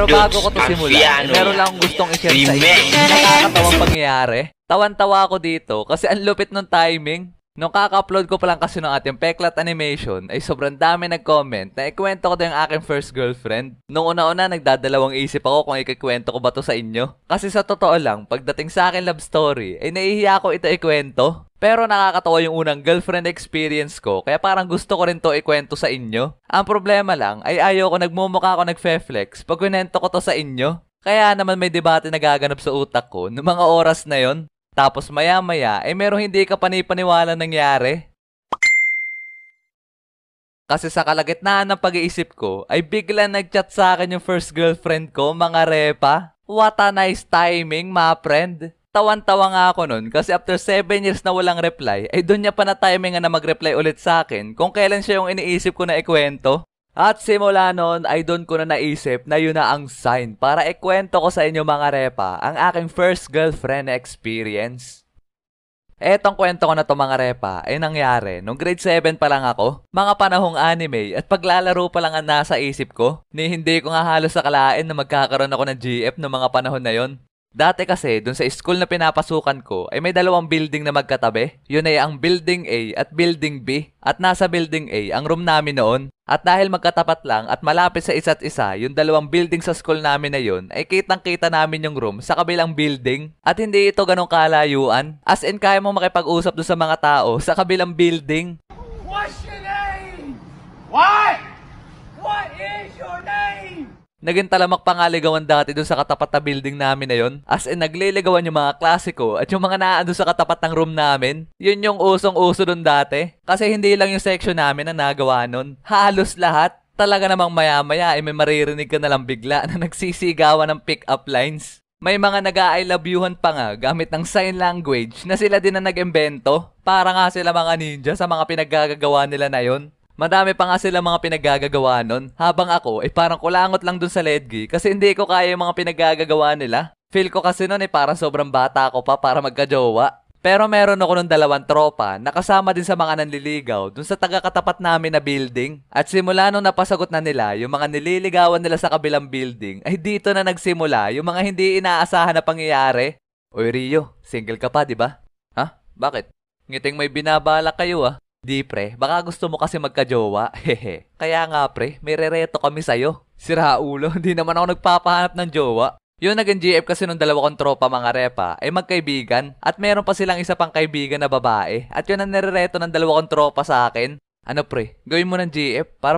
Pero bago ko to simulan, meron lang akong gustong i-share sa inyo. Nakakatawang pangyayari. Tawan-tawa ako dito kasi ang lupit ng timing. Nung kaka-upload ko pa lang kasi ng ating Peklat Animation, ay sobrang dami nag-comment na ikwento ko to yung aking first girlfriend. Nung una-una, nagdadalawang isip ako kung ikikwento ko ba to sa inyo. Kasi sa totoo lang, pagdating sa akin love story, ay nahihiya ako ito ikwento. Pero nakakatawa yung unang girlfriend experience ko, kaya parang gusto ko rin to ikwento sa inyo. Ang problema lang, ay ayaw ko nagmumukha ako nagfe-flex pag kwento ko to sa inyo. Kaya naman may debate nagaganap sa utak ko noong mga oras na yon. Tapos maya-maya, merong hindi ka panipaniwala nangyari. Kasi sa kalagitnaan ng pag-iisip ko, ay bigla nag-chat sa akin yung first girlfriend ko, mga repa. What a nice timing, my friend. Tawan-tawa nga ako nun kasi after 7 years na walang reply, ay doon niya pa na timing na mag-reply ulit sa akin kung kailan siya yung iniisip ko na ikwento. At simula noon ay doon ko na naisip na yun na ang sign para ikwento ko sa inyo mga repa ang aking first girlfriend experience. Etong kwento ko na to mga repa ay nangyari nung grade 7 pa lang ako, mga panahong anime at paglalaro pa lang ang nasa isip ko, ni hindi ko nga halos akalain na magkakaroon ako ng GF noong mga panahon na yon. Dati kasi, dun sa school na pinapasukan ko, ay may dalawang building na magkatabi. Yun ay ang Building A at Building B. At nasa Building A, ang room namin noon. At dahil magkatapat lang at malapit sa isa't isa, yung dalawang building sa school namin na yun, ay kitang-kita namin yung room sa kabilang building. At hindi ito ganong kalayuan. As in, kaya mo makipag-usap dun sa mga tao sa kabilang building. What's your name? What? What is your name? Naging talamak pa nga ligawan dati dun sa katapat na building namin na yon. As in, nagliligawan yung mga klasiko at yung mga naandun sa katapat ng room namin. Yun yung usong-uso dun dati. Kasi hindi lang yung section namin ang nagawa nun. Halos lahat. Talaga namang maya-maya ay may maririnig ka na lang bigla na nagsisigawan ng pick-up lines. May mga nag-I love youhan pa nga gamit ng sign language na sila din na nag-imbento. Para nga sila mga ninja sa mga pinaggagawa nila na yon. Madami pa nga sila mga pinaggagawa nun. Habang ako, parang kulangot lang dun sa ledgi kasi hindi ko kaya yung mga pinaggagawa nila. Feel ko kasi nun parang sobrang bata ako pa para magkajowa. Pero meron ako nung dalawang tropa na kasama din sa mga nanliligaw dun sa taga-katapat namin na building. At simula nung napasagot na nila yung mga nililigawan nila sa kabilang building, ay dito na nagsimula yung mga hindi inaasahan na pangyayari. Oy Rio, single ka pa, di ba? Ha? Bakit? Ngiting may binabalak kayo ah. Di pre, baka gusto mo kasi magka-jowa. Hehe. Kaya nga pre, may rereto kami sa'yo. Sira ulo, hindi naman ako nagpapahanap ng jowa. Yung naging GF kasi nung dalawa kong tropa mga repa ay magkaibigan. At meron pa silang isa pang kaibigan na babae. At yun ang nirereto ng dalawa kong tropa sa akin. Ano pre, gawin mo ng GF para